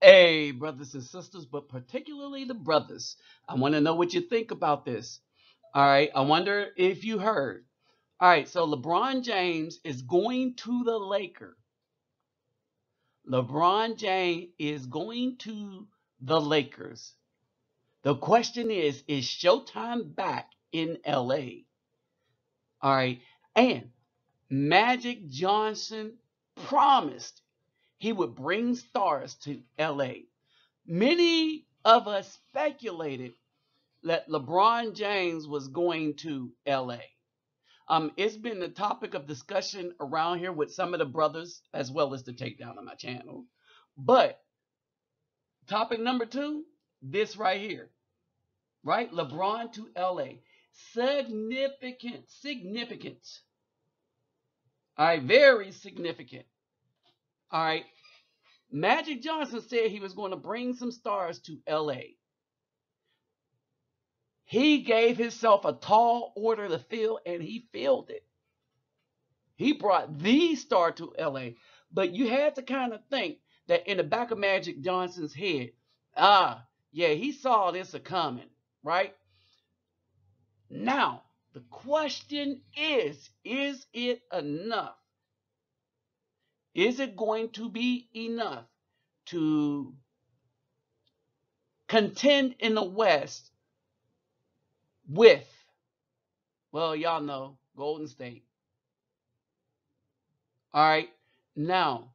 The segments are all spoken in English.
Hey, brothers and sisters, but particularly the brothers, I want to know what you think about this. All right, I wonder if you heard. All right, so LeBron James is going to the Lakers. LeBron James is going to the Lakers. The question is Showtime back in LA? All right, and Magic Johnson promised he would bring stars to LA. Many of us speculated that LeBron James was going to LA. It's been the topic of discussion around here with some of the brothers as well as the takedown on my channel. But topic number two, this right here, right? LeBron to LA. Significant. All right, very significant. All right. Magic Johnson said he was going to bring some stars to LA. He gave himself a tall order to fill, and he filled it. He brought the star to LA. But you had to kind of think that in the back of Magic Johnson's head, yeah, he saw this a coming, right? Now, the question is it enough? Is it going to be enough to contend in the West with, well, y'all know, Golden State? All right. Now,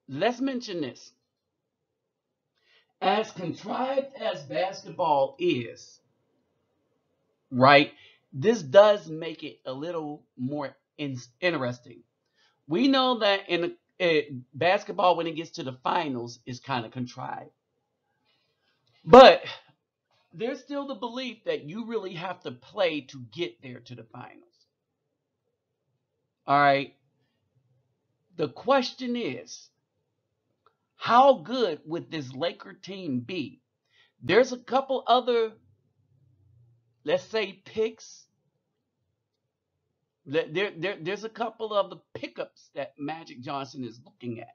let's mention this. As contrived as basketball is, right, this does make it a little more interesting. We know that in basketball, when it gets to the finals, is kind of contrived. But there's still the belief that you really have to play to get there to the finals. All right. The question is, how good would this Laker team be? There's a couple other, let's say, picks. There's a couple of the pickups that Magic Johnson is looking at.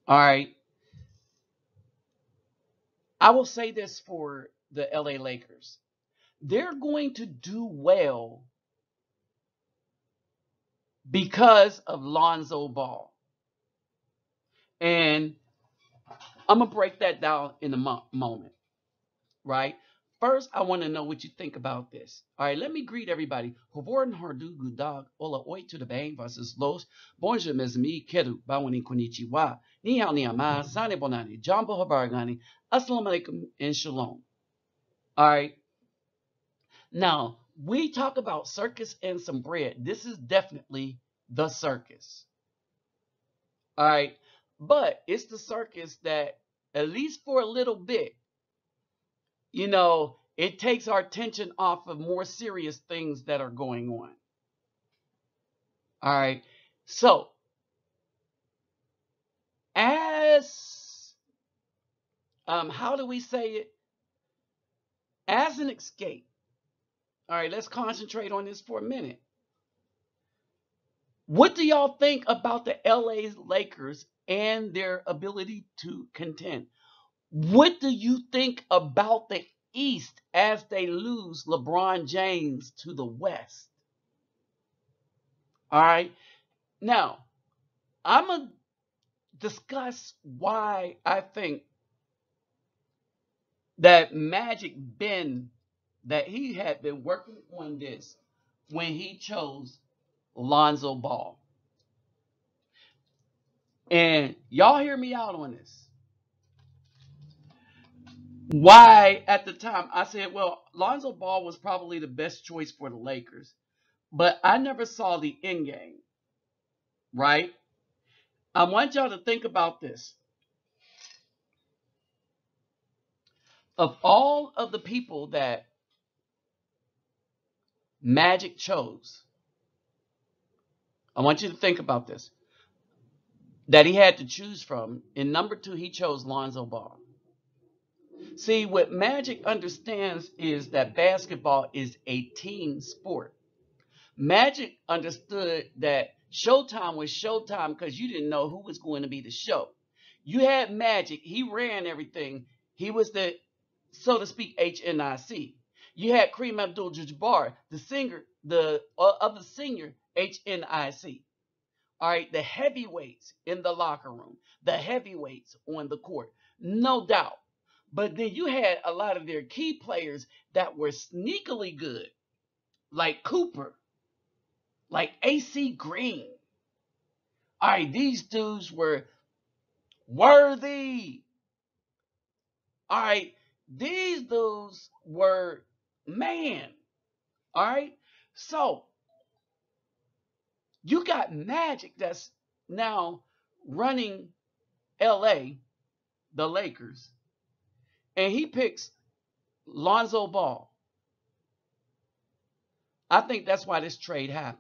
All right. I will say this for the LA Lakers. They're going to do well because of Lonzo Ball. And I'm going to break that down in a moment, right? First, I want to know what you think about this. All right, let me greet everybody. Hovoren hardu gudag ola oi to the bang versus los. Bonjour mes amis, keru bawani konnichiwa. Ni hao ni ama, sane bonani, jambo habargani, assalamu alaikum, and shalom. All right. Now, we talk about circus and some bread. This is definitely the circus. All right. But it's the circus that, at least for a little bit, it takes our attention off of more serious things that are going on. All right. So, as, how do we say it? As an escape. All right, let's concentrate on this for a minute. What do y'all think about the LA Lakers and their ability to contend? What do you think about the East as they lose LeBron James to the West? All right. Now, I'm going to discuss why I think that that he had been working on this when he chose Lonzo Ball. And y'all hear me out on this. Why at the time I said, well, Lonzo Ball was probably the best choice for the Lakers, but I never saw the end game, right? I want y'all to think about this. Of all of the people that Magic chose, I want you to think about this. That he had to choose from. In number two, he chose Lonzo Ball. See, what Magic understands is that basketball is a team sport. Magic understood that Showtime was Showtime because you didn't know who was going to be the show. You had Magic. He ran everything. He was the, so to speak, HNIC. You had Kareem Abdul-Jabbar, the singer, the other singer, HNIC. All right, the heavyweights in the locker room, the heavyweights on the court, no doubt. But then you had a lot of their key players that were sneakily good, like Cooper, like AC Green. All right, these dudes were worthy. All right, these dudes were man. All right, so you got Magic that's now running LA, the Lakers, and he picks Lonzo Ball. I think that's why this trade happened.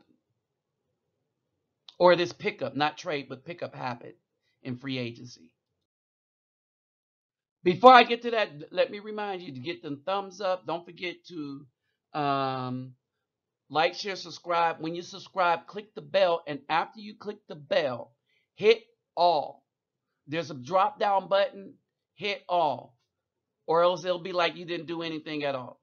Or this pickup, not trade, but pickup happened in free agency. Before I get to that, let me remind you to get the thumbs up. Don't forget to um, like, share, subscribe. When you subscribe, click the bell. And after you click the bell, hit all. There's a drop down button. Hit all. Or else it'll be like you didn't do anything at all.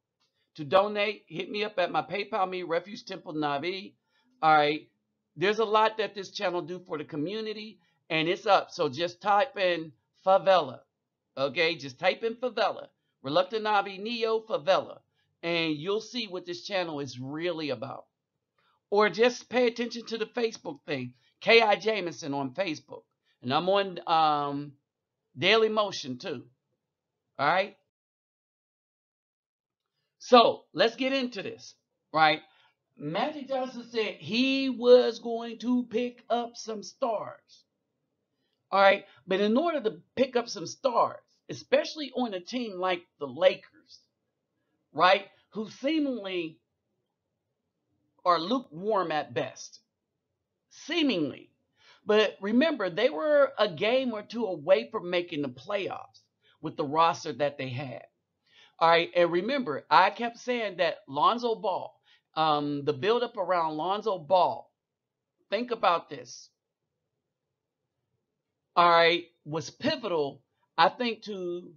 To donate, hit me up at my PayPal me, Refuge Temple Navi. All right. There's a lot that this channel do for the community, and it's up. So just type in favela. Okay, just type in favela. Reluctant Navi Neo Favela. And you'll see what this channel is really about. Or just pay attention to the Facebook thing. K.I. Jameson on Facebook. And I'm on Daily Motion too. All right. So let's get into this, right? Magic Johnson said he was going to pick up some stars. All right. But in order to pick up some stars, especially on a team like the Lakers, right, who seemingly are lukewarm at best, seemingly. But remember, they were a game or two away from making the playoffs with the roster that they had. All right, and remember, I kept saying that Lonzo Ball, the buildup around Lonzo Ball, think about this. All right, was pivotal, I think, to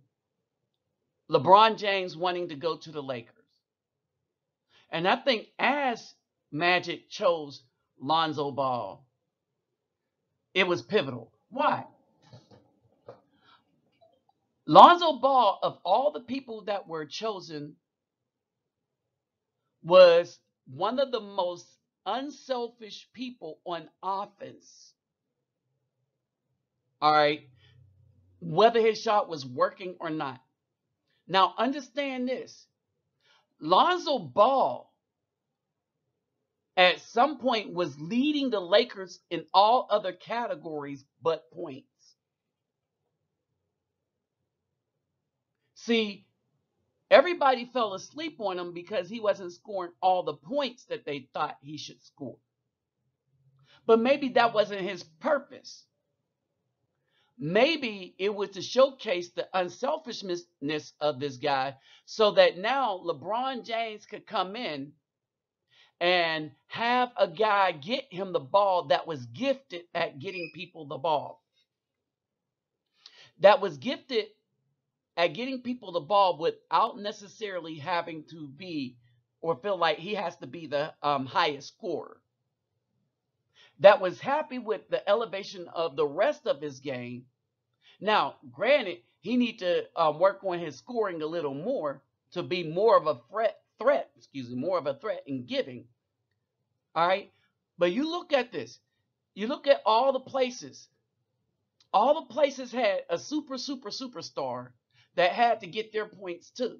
LeBron James wanting to go to the Lakers. And I think as Magic chose Lonzo Ball, it was pivotal. Why? Lonzo Ball, of all the people that were chosen, was one of the most unselfish people on offense. All right, whether his shot was working or not. Now, understand this. Lonzo Ball at some point was leading the Lakers in all other categories but points. See, everybody fell asleep on him because he wasn't scoring all the points that they thought he should score. But maybe that wasn't his purpose. Maybe it was to showcase the unselfishness of this guy so that now LeBron James could come in and have a guy get him the ball that was gifted at getting people the ball. That was gifted at getting people the ball without necessarily having to be or feel like he has to be the highest scorer. That was happy with the elevation of the rest of his game. Now, granted, he need to work on his scoring a little more to be more of a more of a threat in giving. All right. But you look at this. You look at all the places. All the places had a superstar that had to get their points too.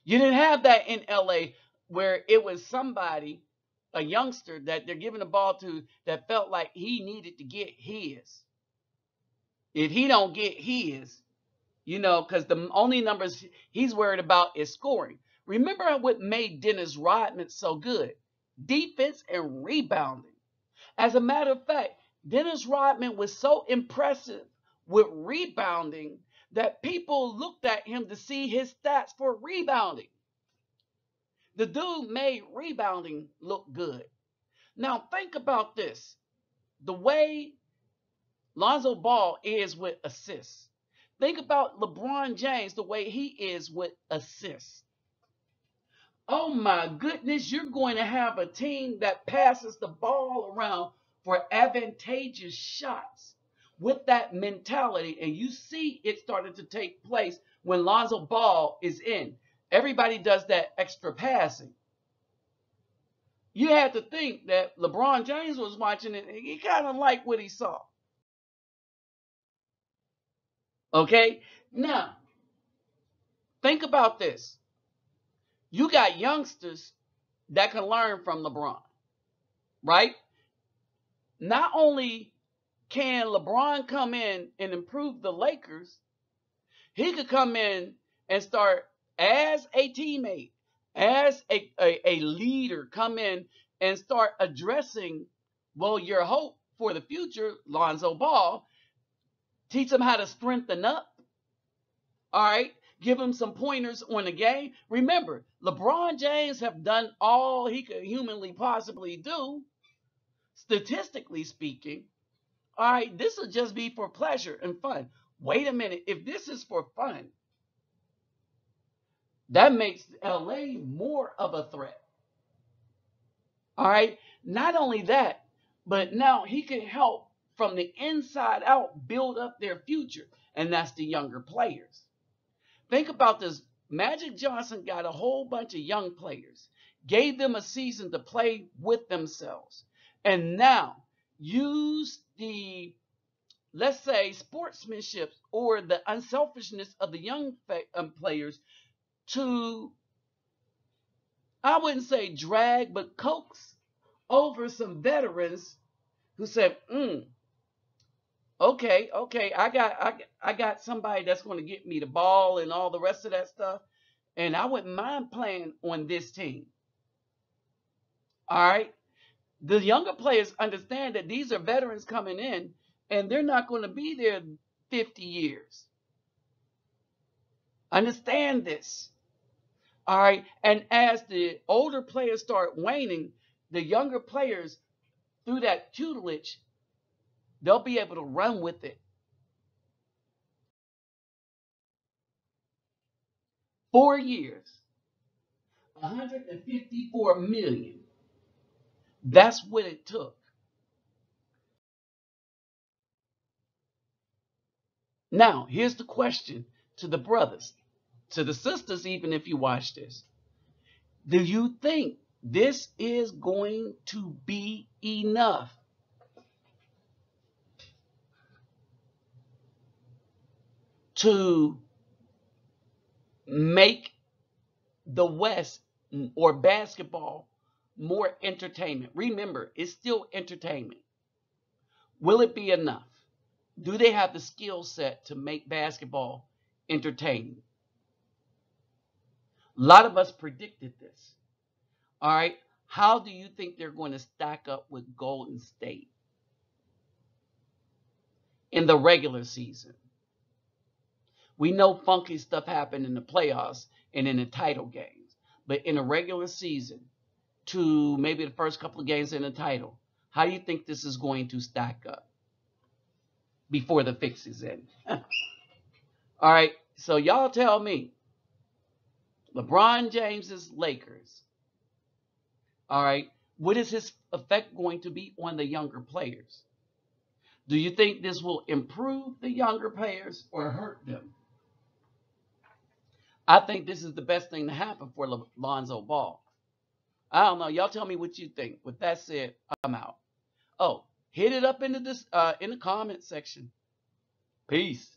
You didn't have that in LA where it was somebody, a youngster that they're giving the ball to that felt like he needed to get his. If he don't get his, because the only numbers he's worried about is scoring. Remember what made Dennis Rodman so good? Defense and rebounding. As a matter of fact, Dennis Rodman was so impressive with rebounding that people looked at him to see his stats for rebounding. The dude made rebounding look good. Now think about this. The way Lonzo Ball is with assists. Think about LeBron James, the way he is with assists. Oh my goodness, you're going to have a team that passes the ball around for advantageous shots with that mentality. And you see it started to take place when Lonzo Ball is in. Everybody does that extra passing. You had to think that LeBron James was watching it and he kind of liked what he saw. Okay? Now, think about this. You got youngsters that can learn from LeBron, right? Not only can LeBron come in and improve the Lakers, he could come in and start as a teammate, as a leader, come in and start addressing, well, your hope for the future, Lonzo Ball, teach him how to strengthen up, all right? Give him some pointers on the game. Remember, LeBron James have done all he could humanly possibly do, statistically speaking. All right, this will just be for pleasure and fun. Wait a minute. If this is for fun, that makes LA more of a threat. All right. Not only that, but now he can help from the inside out build up their future, and that's the younger players. Think about this. Magic Johnson got a whole bunch of young players, gave them a season to play with themselves, and now use the, let's say, sportsmanship or the unselfishness of the young players to, I wouldn't say drag, but coax over some veterans who said, okay, I got somebody that's going to get me the ball and all the rest of that stuff, and I wouldn't mind playing on this team. All right, the younger players understand that these are veterans coming in, and they're not going to be there 50 years. Understand this. All right. And as the older players start waning, the younger players, through that tutelage, they'll be able to run with it. 4 years, 154 million. That's what it took. Now, here's the question to the brothers, to the sisters, even if you watch this. Do you think this is going to be enough to make the West or basketball more entertainment? Remember, it's still entertainment. Will it be enough? Do they have the skill set to make basketball entertaining? A lot of us predicted this. All right. How do you think they're going to stack up with Golden State in the regular season? We know funky stuff happened in the playoffs and in the title games, but in a regular season, to maybe the first couple of games in the title, how do you think this is going to stack up before the fix is in? All right, so y'all tell me, LeBron James's Lakers, all right, what is his effect going to be on the younger players? Do you think this will improve the younger players or hurt them? I think this is the best thing to happen for Lonzo Ball. I don't know. Y'all tell me what you think. With that said, I'm out. Oh, hit it up into this in the comment section. Peace.